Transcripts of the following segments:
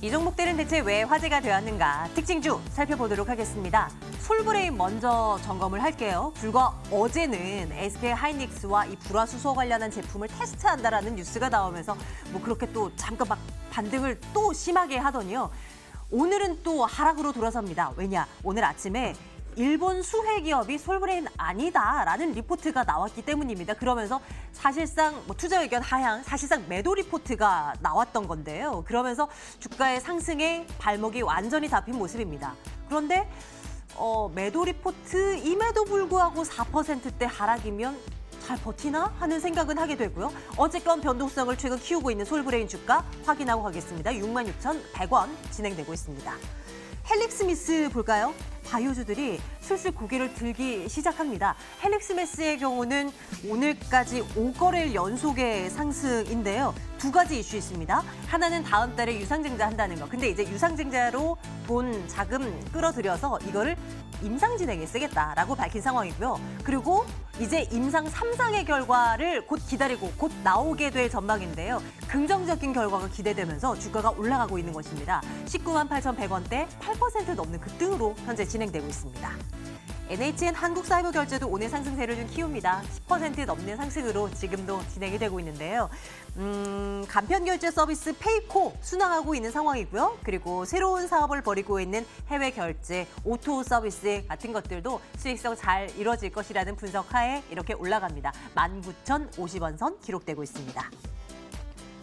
이 종목들은 대체 왜 화제가 되었는가? 특징주 살펴보도록 하겠습니다. 솔브레인 먼저 점검을 할게요. 불과 어제는 SK하이닉스와 이 불화수소 관련한 제품을 테스트한다라는 뉴스가 나오면서 뭐 그렇게 또 잠깐 막 반등을 또 심하게 하더니요. 오늘은 또 하락으로 돌아섭니다. 왜냐? 오늘 아침에 일본 수혜 기업이 솔브레인 아니다라는 리포트가 나왔기 때문입니다. 그러면서 사실상 뭐 투자 의견 하향, 사실상 매도 리포트가 나왔던 건데요. 그러면서 주가의 상승에 발목이 완전히 잡힌 모습입니다. 그런데 매도 리포트임에도 불구하고 4%대 하락이면 잘 버티나 하는 생각은 하게 되고요. 어쨌건 변동성을 최근 키우고 있는 솔브레인 주가 확인하고 가겠습니다. 66,100원 진행되고 있습니다. 헬릭스미스 볼까요? 바이오주들이 슬슬 고개를 들기 시작합니다. 헬릭스미스의 경우는 오늘까지 5거래일 연속의 상승인데요. 두 가지 이슈 있습니다. 하나는 다음 달에 유상증자 한다는 거. 근데 이제 유상증자로 돈 자금 끌어들여서 이거를 임상 진행에 쓰겠다라고 밝힌 상황이고요. 그리고 이제 임상 3상의 결과를 곧 기다리고 곧 나오게 될 전망인데요. 긍정적인 결과가 기대되면서 주가가 올라가고 있는 것입니다. 198,100원대 8% 넘는 급등으로 현재 진행되고 있습니다. NHN 한국사이버결제도 오늘 상승세를 좀 키웁니다. 10% 넘는 상승으로 지금도 진행이 되고 있는데요. 간편결제 서비스 페이코 순항하고 있는 상황이고요. 그리고 새로운 사업을 벌이고 있는 해외 결제, 오토 서비스 같은 것들도 수익성 잘 이뤄질 것이라는 분석하에 이렇게 올라갑니다. 19,050원 선 기록되고 있습니다.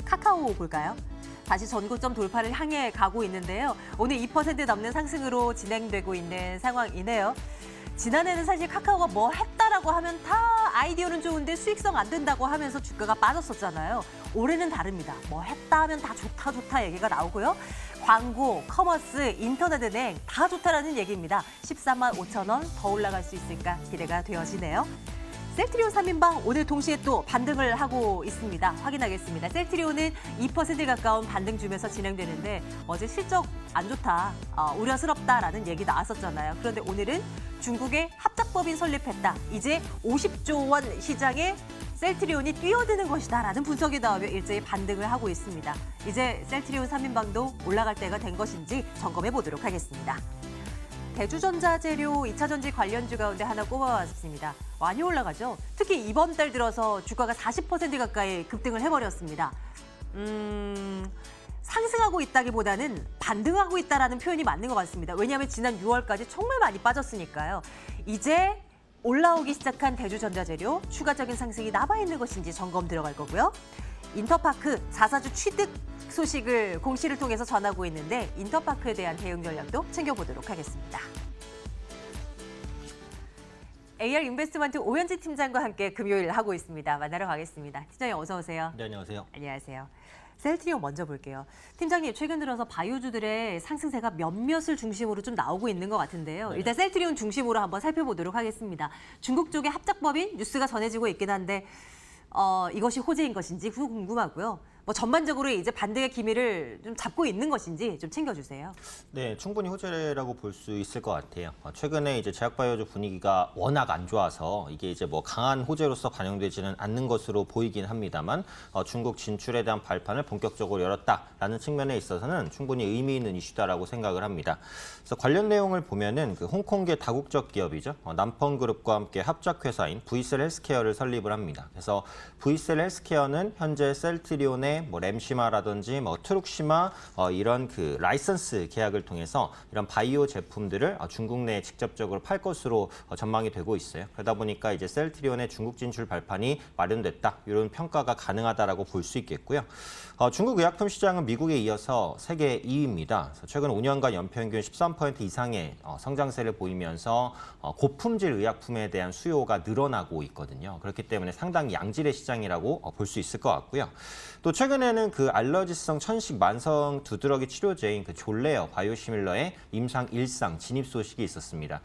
카카오 볼까요? 다시 전고점 돌파를 향해 가고 있는데요. 오늘 2% 넘는 상승으로 진행되고 있는 상황이네요. 지난해는 사실 카카오가 뭐 했다라고 하면 다 아이디어는 좋은데 수익성 안 된다고 하면서 주가가 빠졌었잖아요. 올해는 다릅니다. 뭐 했다 하면 다 좋다 얘기가 나오고요. 광고, 커머스, 인터넷 은행 다 좋다라는 얘기입니다. 145,000원 더 올라갈 수 있을까 기대가 되어지네요. 셀트리온 3인방 오늘 동시에 또 반등을 하고 있습니다. 확인하겠습니다. 셀트리온은 2% 가까운 반등 주면서 진행되는데 어제 실적 안 좋다, 우려스럽다라는 얘기 나왔었잖아요. 그런데 오늘은 중국의 합작법인 설립했다. 이제 50조 원 시장에 셀트리온이 뛰어드는 것이다라는 분석이 나오며 일제히 반등을 하고 있습니다. 이제 셀트리온 3인방도 올라갈 때가 된 것인지 점검해 보도록 하겠습니다. 대주전자재료 2차 전지 관련주 가운데 하나 꼽아왔습니다. 많이 올라가죠. 특히 이번 달 들어서 주가가 40% 가까이 급등을 해버렸습니다. 상승하고 있다기보다는 반등하고 있다라는 표현이 맞는 것 같습니다. 왜냐하면 지난 6월까지 정말 많이 빠졌으니까요. 이제 올라오기 시작한 대주전자재료, 추가적인 상승이 남아있는 것인지 점검 들어갈 거고요. 인터파크 자사주 취득 소식을 공시를 통해서 전하고 있는데 인터파크에 대한 대응 전략도 챙겨보도록 하겠습니다. AR 인베스트먼트 오현지 팀장과 함께 금요일 하고 있습니다. 만나러 가겠습니다. 팀장님 어서 오세요. 네, 안녕하세요. 안녕하세요. 셀트리온 먼저 볼게요. 팀장님, 최근 들어서 바이오주들의 상승세가 몇몇을 중심으로 좀 나오고 있는 것 같은데요. 네네. 일단 셀트리온 중심으로 한번 살펴보도록 하겠습니다. 중국 쪽의 합작법인 뉴스가 전해지고 있긴 한데 이것이 호재인 것인지 궁금하고요. 뭐 전반적으로 이제 반등의 기미를 좀 잡고 있는 것인지 좀 챙겨주세요. 네, 충분히 호재라고 볼 수 있을 것 같아요. 최근에 이제 제약바이오주 분위기가 워낙 안 좋아서 이게 이제 뭐 강한 호재로서 반영되지는 않는 것으로 보이긴 합니다만 중국 진출에 대한 발판을 본격적으로 열었다라는 측면에 있어서는 충분히 의미 있는 이슈다라고 생각을 합니다. 그래서 관련 내용을 보면은 그 홍콩계 다국적 기업이죠. 남펑그룹과 함께 합작회사인 V셀 헬스케어를 설립을 합니다. 그래서 V셀 헬스케어는 현재 셀트리온의 뭐 램시마라든지 뭐 트룩시마 이런 그 라이선스 계약을 통해서 이런 바이오 제품들을 중국 내에 직접적으로 팔 것으로 전망이 되고 있어요. 그러다 보니까 이제 셀트리온의 중국 진출 발판이 마련됐다, 이런 평가가 가능하다라고 볼 수 있겠고요. 중국 의약품 시장은 미국에 이어서 세계 2위입니다. 최근 5년간 연평균 13% 이상의 성장세를 보이면서 고품질 의약품에 대한 수요가 늘어나고 있거든요. 그렇기 때문에 상당히 양질의 시장이라고 볼 수 있을 것 같고요. 또 최근에는 그 알러지성 천식 만성 두드러기 치료제인 그 졸레어 바이오시밀러의 임상 1상 진입 소식이 있었습니다.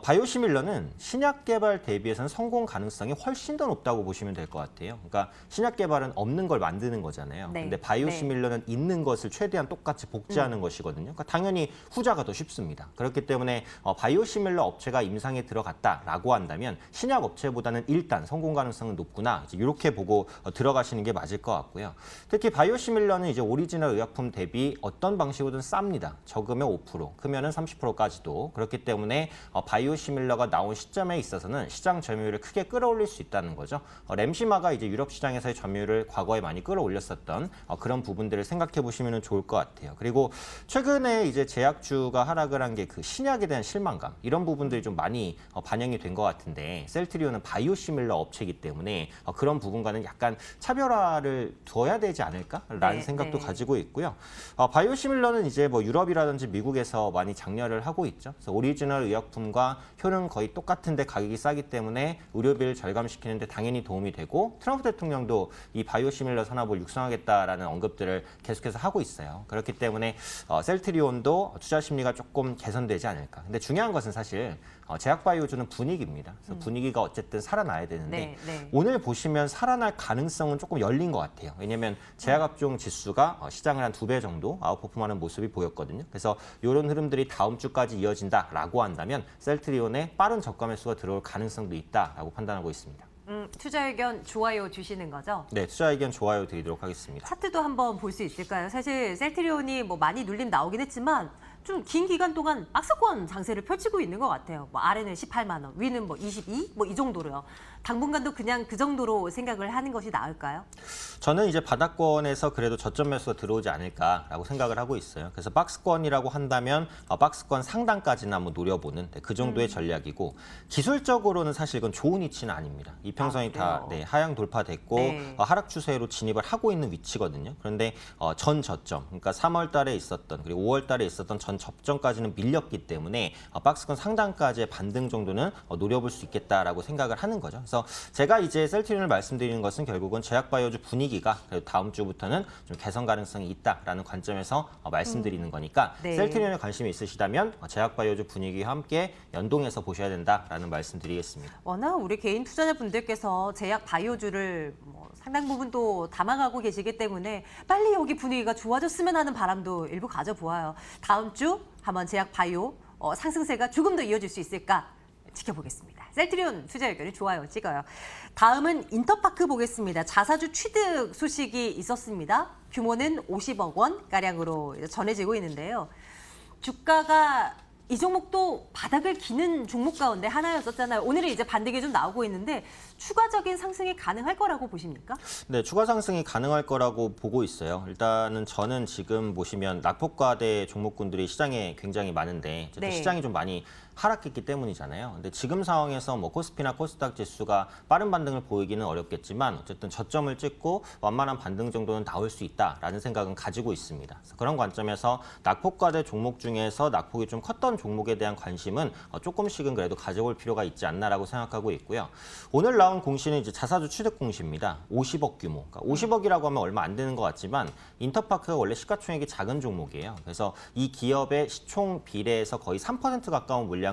바이오시밀러는 신약 개발 대비해서는 성공 가능성이 훨씬 더 높다고 보시면 될 것 같아요. 그러니까 신약 개발은 없는 걸 만드는 거잖아요. 네. 근데 바이오시밀러는 있는 것을 최대한 똑같이 복제하는 것이거든요. 그러니까 당연히 후자가 더 쉽습니다. 그렇기 때문에 바이오시밀러 업체가 임상에 들어갔다라고 한다면 신약 업체보다는 일단 성공 가능성은 높구나, 이제 이렇게 보고 들어가시는 게 맞을 것 같고요. 있고요. 특히 바이오시밀러는 이제 오리지널 의약품 대비 어떤 방식으로든 쌉니다. 적으면 5%, 크면은 30%까지도. 그렇기 때문에 바이오시밀러가 나온 시점에 있어서는 시장 점유율을 크게 끌어올릴 수 있다는 거죠. 램시마가 이제 유럽 시장에서의 점유율을 과거에 많이 끌어올렸었던 그런 부분들을 생각해 보시면 좋을 것 같아요. 그리고 최근에 이제 제약주가 하락을 한 게 그 신약에 대한 실망감 이런 부분들이 좀 많이 반영이 된 것 같은데 셀트리온은 바이오시밀러 업체이기 때문에 그런 부분과는 약간 차별화를 둬야 되지 않을까라는 네, 생각도 네. 가지고 있고요. 바이오시밀러는 이제 뭐 유럽이라든지 미국에서 많이 장려를 하고 있죠. 그래서 오리지널 의약품과 효능 거의 똑같은데 가격이 싸기 때문에 의료비를 절감시키는데 당연히 도움이 되고 트럼프 대통령도 이 바이오시밀러 산업을 육성하겠다라는 언급들을 계속해서 하고 있어요. 그렇기 때문에 셀트리온도 투자 심리가 조금 개선되지 않을까. 근데 중요한 것은 사실 제약바이오주는 분위기입니다. 그래서 분위기가 어쨌든 살아나야 되는데 네, 네. 오늘 보시면 살아날 가능성은 조금 열린 것 같아요. 왜냐하면 제약업종 지수가 시장을 한 2배 정도 아웃퍼폼하는 모습이 보였거든요. 그래서 이런 흐름들이 다음 주까지 이어진다라고 한다면 셀트리온에 빠른 저가 매수가 들어올 가능성도 있다라고 판단하고 있습니다. 투자 의견 좋아요 주시는 거죠? 네, 투자 의견 좋아요 드리도록 하겠습니다. 차트도 한번 볼 수 있을까요? 사실 셀트리온이 뭐 많이 눌림 나오긴 했지만 좀 긴 기간 동안 박스권 장세를 펼치고 있는 것 같아요. 뭐 아래는 18만 원, 위는 뭐 22, 뭐 이 정도로요. 당분간도 그냥 그 정도로 생각을 하는 것이 나을까요? 저는 이제 바닥권에서 그래도 저점 매수가 들어오지 않을까라고 생각을 하고 있어요. 그래서 박스권이라고 한다면 박스권 상단까지는 한번 노려보는 그 정도의 전략이고 기술적으로는 사실 이건 좋은 위치는 아닙니다. 이평선이 다 그래요? 하향 돌파됐고 네. 하락 추세로 진입을 하고 있는 위치거든요. 그런데 전 저점, 그러니까 3월 달에 있었던 그리고 5월 달에 있었던 전 저점까지는 밀렸기 때문에 박스권 상단까지의 반등 정도는 노려볼 수 있겠다라고 생각을 하는 거죠. 그래서 제가 이제 셀트리온을 말씀드리는 것은 결국은 제약바이오주 분위기가 그래도 다음 주부터는 좀 개선 가능성이 있다라는 관점에서 말씀드리는 거니까 네. 셀트리온에 관심이 있으시다면 제약바이오주 분위기와 함께 연동해서 보셔야 된다라는 말씀드리겠습니다. 워낙 우리 개인 투자자분들께서 제약 바이오주를 뭐 상당 부분 또 담아가고 계시기 때문에 빨리 여기 분위기가 좋아졌으면 하는 바람도 일부 가져보아요. 다음 주 한번 제약 바이오 상승세가 조금 더 이어질 수 있을까 지켜보겠습니다. 셀트리온 투자 의견이 좋아요 찍어요. 다음은 인터파크 보겠습니다. 자사주 취득 소식이 있었습니다. 규모는 50억 원 가량으로 전해지고 있는데요. 주가가 이 종목도 바닥을 기는 종목 가운데 하나였었잖아요. 오늘은 이제 반등이 좀 나오고 있는데 추가적인 상승이 가능할 거라고 보십니까? 네, 추가 상승이 가능할 거라고 보고 있어요. 일단은 저는 지금 보시면 낙폭과대 종목군들이 시장에 굉장히 많은데 어쨌든 네. 시장이 좀 많이 하락했기 때문이잖아요. 근데 지금 상황에서 뭐 코스피나 코스닥 지수가 빠른 반등을 보이기는 어렵겠지만 어쨌든 저점을 찍고 완만한 반등 정도는 나올 수 있다라는 생각은 가지고 있습니다. 그래서 그런 관점에서 낙폭과대 종목 중에서 낙폭이 좀 컸던 종목에 대한 관심은 조금씩은 그래도 가져볼 필요가 있지 않나라고 생각하고 있고요. 오늘 나온 공시는 이제 자사주 취득 공시입니다. 50억 규모. 그러니까 50억이라고 하면 얼마 안 되는 것 같지만 인터파크가 원래 시가총액이 작은 종목이에요. 그래서 이 기업의 시총 비례에서 거의 3% 가까운 물량을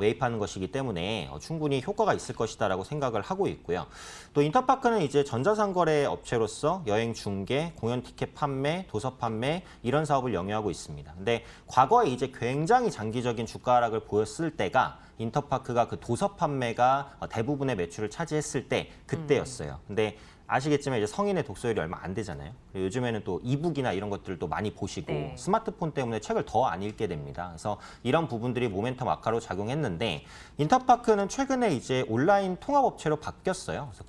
매입하는 것이기 때문에 충분히 효과가 있을 것이다라고 생각을 하고 있고요. 또 인터파크는 이제 전자상거래 업체로서 여행 중개, 공연 티켓 판매, 도서 판매 이런 사업을 영위하고 있습니다. 근데 과거에 이제 굉장히 장기적인 주가 하락을 보였을 때가 인터파크가 그 도서 판매가 대부분의 매출을 차지했을 때 그때였어요. 근데 아시겠지만 이제 성인의 독서율이 얼마 안 되잖아요. 그리고 요즘에는 또 이북이나 이런 것들도 많이 보시고 네. 스마트폰 때문에 책을 더 안 읽게 됩니다. 그래서 이런 부분들이 모멘텀 악화로 작용했는데 인터파크는 최근에 이제 온라인 통합업체로 바뀌었어요. 그래서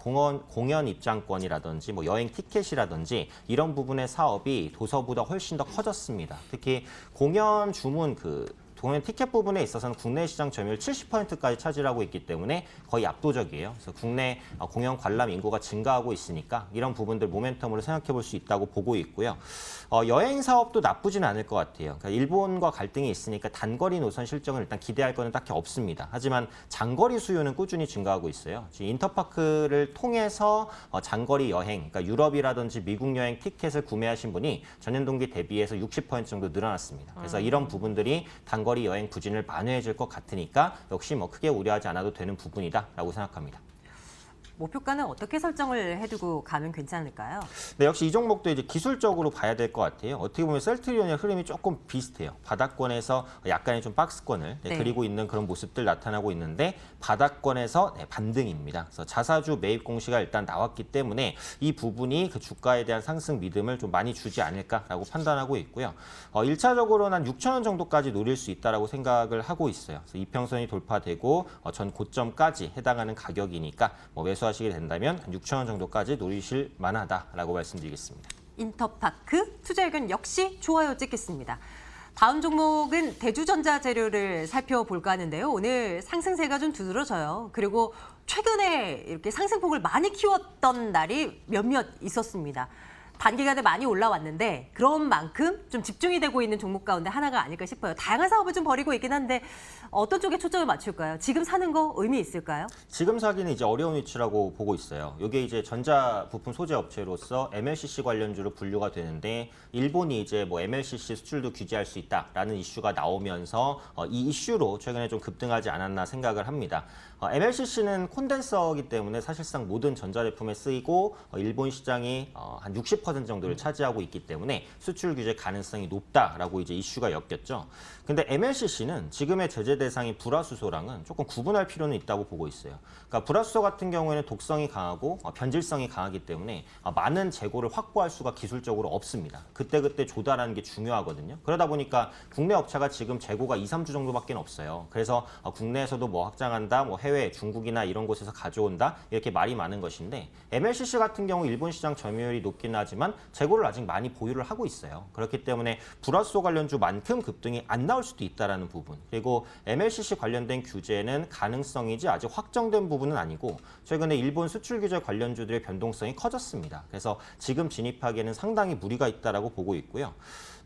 공연 입장권이라든지 뭐 여행 티켓이라든지 이런 부분의 사업이 도서보다 훨씬 더 커졌습니다. 특히 공연 주문 공연 티켓 부분에 있어서는 국내 시장 점유율 70%까지 차지하고 있기 때문에 거의 압도적이에요. 그래서 국내 공연 관람 인구가 증가하고 있으니까 이런 부분들 모멘텀으로 생각해 볼 수 있다고 보고 있고요. 여행 사업도 나쁘진 않을 것 같아요. 그러니까 일본과 갈등이 있으니까 단거리 노선 실적은 일단 기대할 거는 딱히 없습니다. 하지만 장거리 수요는 꾸준히 증가하고 있어요. 지금 인터파크를 통해서 장거리 여행, 그러니까 유럽이라든지 미국 여행 티켓을 구매하신 분이 전년 동기 대비해서 60% 정도 늘어났습니다. 그래서 이런 부분들이 단거리 여행 부진을 만회해줄 것 같으니까 역시 뭐 크게 우려하지 않아도 되는 부분이다라고 생각합니다. 목표가는 어떻게 설정을 해두고 가면 괜찮을까요? 네, 역시 이 종목도 이제 기술적으로 봐야 될 것 같아요. 어떻게 보면 셀트리온의 흐름이 조금 비슷해요. 바닥권에서 약간의 좀 박스권을 네. 그리고 있는 그런 모습들 나타나고 있는데 바닥권에서 반등입니다. 그래서 자사주 매입 공시가 일단 나왔기 때문에 이 부분이 그 주가에 대한 상승 믿음을 좀 많이 주지 않을까라고 판단하고 있고요. 1차적으로는 한 6천 원 정도까지 노릴 수 있다라고 생각을 하고 있어요. 그래서 이평선이 돌파되고 전 고점까지 해당하는 가격이니까 뭐 매수하시게 된다면 한 6천 원 정도까지 노리실 만하다라고 말씀드리겠습니다. 인터파크 투자 의견 역시 좋아요 찍겠습니다. 다음 종목은 대주전자재료를 살펴볼까 하는데요. 오늘 상승세가 좀 두드러져요. 그리고 최근에 이렇게 상승폭을 많이 키웠던 날이 몇몇 있었습니다. 단기간에 많이 올라왔는데 그런 만큼 좀 집중이 되고 있는 종목 가운데 하나가 아닐까 싶어요. 다양한 사업을 좀 벌이고 있긴 한데 어떤 쪽에 초점을 맞출까요? 지금 사는 거 의미 있을까요? 지금 사기는 이제 어려운 위치라고 보고 있어요. 이게 이제 전자 부품 소재 업체로서 MLCC 관련주로 분류가 되는데 일본이 이제 뭐 MLCC 수출도 규제할 수 있다라는 이슈가 나오면서 이 이슈로 최근에 좀 급등하지 않았나 생각을 합니다. MLCC는 콘덴서이기 때문에 사실상 모든 전자제품에 쓰이고 일본 시장이 한 60% 정도를 차지하고 있기 때문에 수출 규제 가능성이 높다라고 이제 이슈가 엮였죠. 근데 MLCC는 지금의 제재 대상인 불화수소랑은 조금 구분할 필요는 있다고 보고 있어요. 그러니까 불화수소 같은 경우에는 독성이 강하고 변질성이 강하기 때문에 많은 재고를 확보할 수가 기술적으로 없습니다. 그때그때 조달하는 게 중요하거든요. 그러다 보니까 국내 업체가 지금 재고가 2, 3주 정도밖에 없어요. 그래서 국내에서도 뭐 확장한다, 뭐 해외, 중국이나 이런 곳에서 가져온다 이렇게 말이 많은 것인데 MLCC 같은 경우 일본 시장 점유율이 높긴 하지만 재고를 아직 많이 보유를 하고 있어요. 그렇기 때문에 불화수소 관련주만큼 급등이 안 나올 수도 있다라는 부분. 그리고 MLCC 관련된 규제는 가능성이지 아직 확정된 부분은 아니고 최근에 일본 수출 규제 관련주들의 변동성이 커졌습니다. 그래서 지금 진입하기에는 상당히 무리가 있다라고 보고 있고요.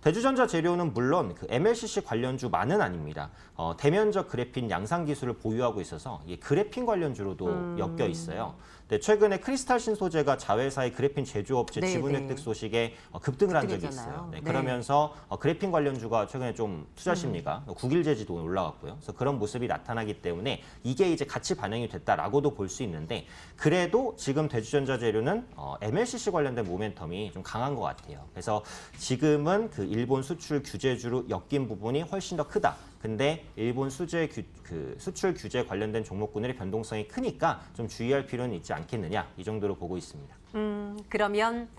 대주전자 재료는 물론 그 MLCC 관련주만은 아닙니다. 대면적 그래핀 양산 기술을 보유하고 있어서 이 그래핀 관련주로도 엮여 있어요. 네, 최근에 크리스탈신 소재가 자회사의 그래핀 제조업체 네, 지분 네. 획득 소식에 급등을 한 적이 급등했잖아요. 있어요. 네, 네. 그러면서 그래핀 관련주가 최근에 좀 투자 심리가 9일 제지도 올라갔고요. 그래서 그런 모습이 나타나기 때문에 이게 이제 같이 반영이 됐다라고도 볼 수 있는데 그래도 지금 대주전자 재료는 MLCC 관련된 모멘텀이 좀 강한 것 같아요. 그래서 지금은 그 일본 수출 규제주로 엮인 부분이 훨씬 더 크다. 근데 일본 수출 규제 관련된 종목군들의 변동성이 크니까 좀 주의할 필요는 있지 않겠느냐 이 정도로 보고 있습니다. 그러면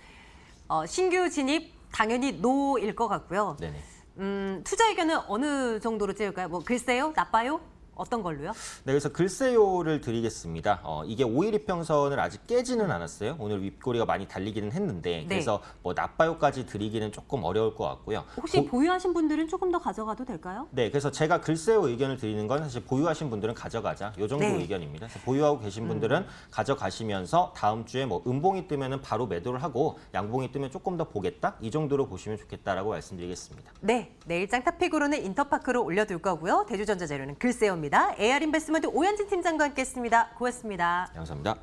신규 진입 당연히 노일 것 같고요. 네네. 투자 의견은 어느 정도로 찍을까요? 뭐 글쎄요? 나빠요? 어떤 걸로요? 네, 그래서 글쎄요를 드리겠습니다. 이게 5일 이평선을 아직 깨지는 않았어요. 오늘 윗꼬리가 많이 달리기는 했는데 네. 그래서 뭐 나빠요까지 드리기는 조금 어려울 것 같고요. 혹시 보유하신 분들은 조금 더 가져가도 될까요? 네, 그래서 제가 글쎄요 의견을 드리는 건 사실 보유하신 분들은 가져가자 이 정도 네. 의견입니다. 그래서 보유하고 계신 분들은 가져가시면서 다음 주에 뭐 음봉이 뜨면은 바로 매도를 하고 양봉이 뜨면 조금 더 보겠다 이 정도로 보시면 좋겠다라고 말씀드리겠습니다. 네, 내일 짱타픽으로는 인터파크로 올려둘 거고요. 대주전자 재료는 글쎄요입니다. AR 인베스트먼트 오현진 팀장과 함께했습니다. 고맙습니다. 네, 감사합니다.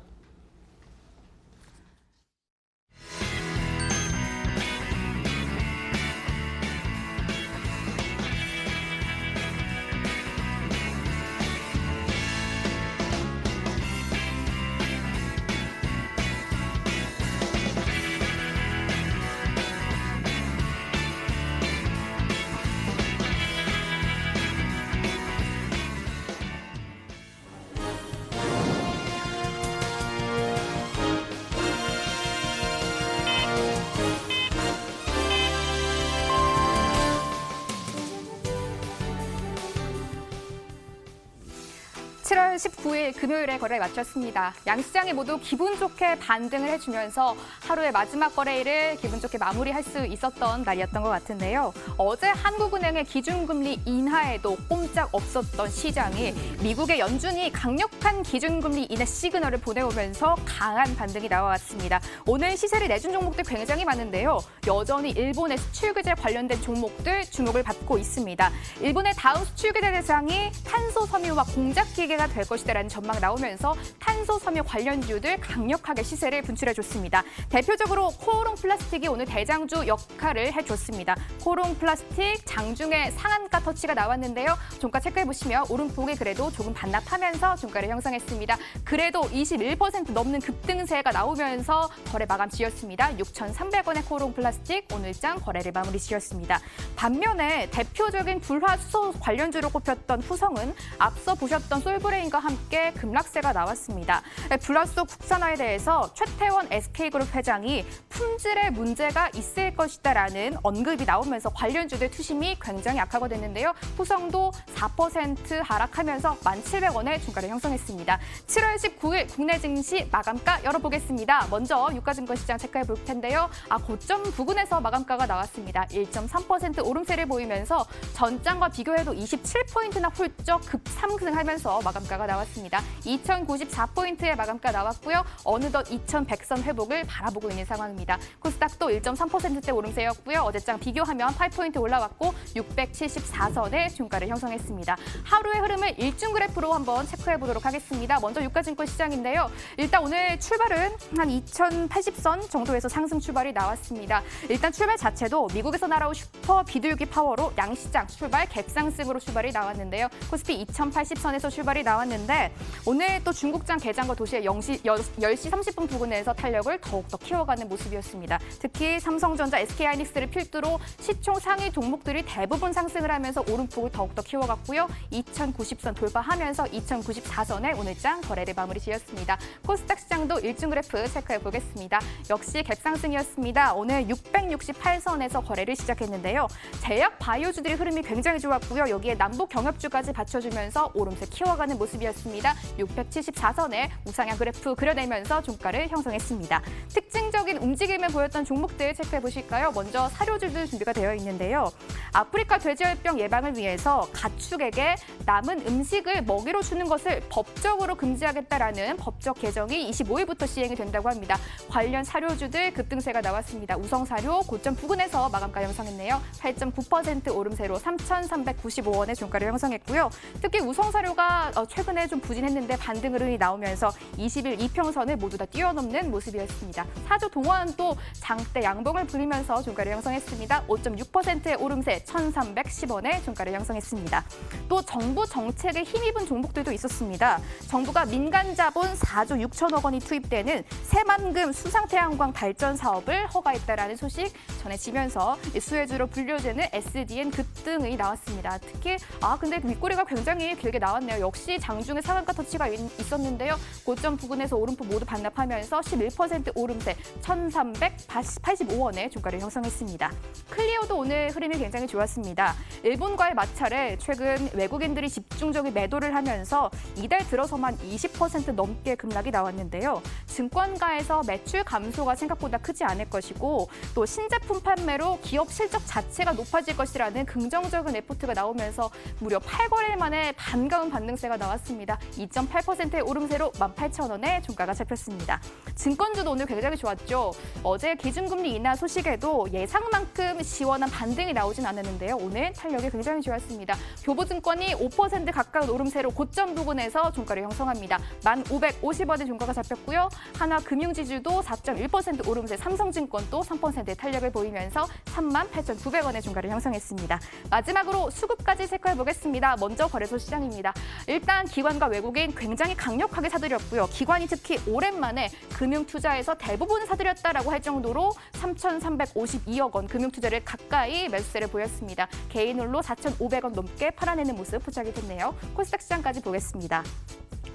(7월 19일) 금요일에 거래를 마쳤습니다. 양시장이 모두 기분 좋게 반등을 해주면서 하루의 마지막 거래일을 기분 좋게 마무리할 수 있었던 날이었던 것 같은데요. 어제 한국은행의 기준금리 인하에도 꼼짝 없었던 시장이 미국의 연준이 강력한 기준금리 인하 시그널을 보내오면서 강한 반등이 나와왔습니다. 오늘 시세를 내준 종목들 굉장히 많은데요. 여전히 일본의 수출 규제 관련된 종목들 주목을 받고 있습니다. 일본의 다음 수출 규제 대상이 탄소 섬유와 공작 기계가 될 될 것이다라는 전망 나오면서 탄소 섬유 관련주들 강력하게 시세를 분출해줬습니다. 대표적으로 코오롱 플라스틱이 오늘 대장주 역할을 해줬습니다. 코오롱 플라스틱 장중에 상한가 터치가 나왔는데요. 종가 체크해보시면 오름폭이 그래도 조금 반납하면서 종가를 형성했습니다. 그래도 21% 넘는 급등세가 나오면서 거래 마감 지었습니다. 6,300원의 코오롱 플라스틱 오늘장 거래를 마무리 지었습니다. 반면에 대표적인 불화수소 관련주로 꼽혔던 후성은 앞서 보셨던 솔브레인과 함께 급락세가 나왔습니다. 불화수소 국산화에 대해서 최태원 SK그룹 회장이 품질에 문제가 있을 것이다라는 언급이 나오면서 관련주들 투심이 굉장히 악화가 됐는데요. 후성도 4% 하락하면서 1,700원의 중가를 형성했습니다. 7월 19일 국내 증시 마감가 열어보겠습니다. 먼저 유가증권시장 체크해 볼 텐데요. 고점 부근에서 마감가가 나왔습니다. 1.3% 오름세를 보이면서 전장과 비교해도 27포인트나 훌쩍 급상승하면서 마감가가 나왔습니다. 2,094포인트의 마감가 나왔고요. 어느덧 2,100선 회복을 바라보고 있는 상황입니다. 코스닥도 1.3%대 오름세였고요. 어제장 비교하면 8포인트 올라왔고 674선의 중가를 형성했습니다. 하루의 흐름을 일중 그래프로 한번 체크해 보도록 하겠습니다. 먼저 유가증권 시장인데요. 일단 오늘 출발은 한 2,080선 정도에서 상승 출발이 나왔습니다. 일단 출발 자체도 미국에서 날아온 슈퍼 비둘기 파워로 양시장 출발 갭상승으로 출발이 나왔는데요. 코스피 2,080선에서 출발이 나왔는데 오늘 또 중국장 개장과 도시의 10시 30분 부근에서 탄력을 더욱더 키워가는 모습이었습니다. 특히 삼성전자, SK하이닉스를 필두로 시총 상위 종목들이 대부분 상승을 하면서 오름폭을 더욱더 키워갔고요. 2,090선 돌파하면서 2,094선에 오늘장 거래를 마무리 지었습니다. 코스닥 시장도 일중 그래프 체크해 보겠습니다. 역시 갭상승이었습니다. 오늘 668선에서 거래를 시작했는데요. 제약 바이오주들의 흐름이 굉장히 좋았고요. 여기에 남북 경협주까지 받쳐주면서 오름세 키워가는 모습이었습니다. 674선에 우상향 그래프 그려내면서 종가를 형성했습니다. 특징적인 움직임을 보였던 종목들 체크해 보실까요? 먼저 사료주들 준비가 되어 있는데요. 아프리카 돼지열병 예방을 위해서 가축에게 남은 음식을 먹이로 주는 것을 법적으로 금지하겠다라는 법적 개정이 25일부터 시행이 된다고 합니다. 관련 사료주들 급등세가 나왔습니다. 우성사료 고점 부근에서 마감가 형성했네요. 8.9% 오름세로 3,395원의 종가를 형성했고요. 특히 우성사료가 최근에 좀 부진했는데 반등 흐름이 나오면서 20일 이평선을 모두 다 뛰어넘는 모습이었습니다. 사조 동화은또 장대 양봉을 부리면서 종가를 형성했습니다. 5.6%의 오름세 1,310원의 종가를 형성했습니다. 또 정부 정책에 힘입은 종목들도 있었습니다. 정부가 민간 자본 4조 6천억 원이 투입되는 새만금 수상태양광 발전 사업을 허가했다라는 소식 전해지면서 수혜주로 분류되는 SDN 급등이 나왔습니다. 특히 근데 윗꼬리가 굉장히 길게 나왔네요. 역시 장중에 상한가 터치가 있었는데요. 고점 부근에서 오름폭 모두 반납하면서 11% 오름세 1,385원의 종가를 형성했습니다. 클리오도 오늘 흐름이 굉장히 좋았습니다. 일본과의 마찰에 최근 외국인들이 집중적인 매도를 하면서 이달 들어서만 20% 넘게 급락이 나왔는데요. 증권가에서 매출 감소가 생각보다 크지 않을 것이고 또 신제품 판매로 기업 실적 자체가 높아질 것이라는 긍정적인 레포트가 나오면서 무려 8거래일 만에 반가운 반등세가 나왔습니다. 2.8%의 오름세로 18,000원에 종가가 잡혔습니다. 증권주도 오늘 굉장히 좋았죠. 어제 기준금리 인하 소식에도 예상만큼 시원한 반등이 나오진 않았는데요. 오늘 탄력이 굉장히 좋았습니다. 교보증권이 5% 가까운 오름세로 고점 부근에서 종가를 형성합니다. 1,550원의 종가가 잡혔고요. 하나금융지주도 4.1% 오름세, 삼성증권도 3%의 탄력을 보이면서 38,900원의 종가를 형성했습니다. 마지막으로 수급까지 체크해보겠습니다. 먼저 거래소 시장입니다. 일단 기관과 외국인 굉장히 강력하게 사들였고요. 기관이 특히 오랜만에 금융투자에서 대부분 사들였다라고 할 정도로 3,352억 원 금융투자를 가까이 매수세를 보였습니다. 개인 홀로 4,500원 넘게 팔아내는 모습 포착이 됐네요. 코스닥 시장까지 보겠습니다.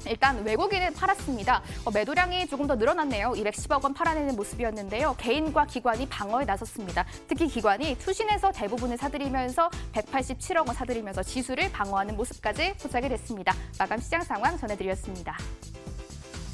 일단 외국인은 팔았습니다. 매도량이 조금 더 늘어났네요. 210억 원 팔아내는 모습이었는데요. 개인과 기관이 방어에 나섰습니다. 특히 기관이 투신해서 대부분을 사들이면서 187억 원 사들이면서 지수를 방어하는 모습까지 포착이 됐습니다. 마감 시장 상황 전해드렸습니다.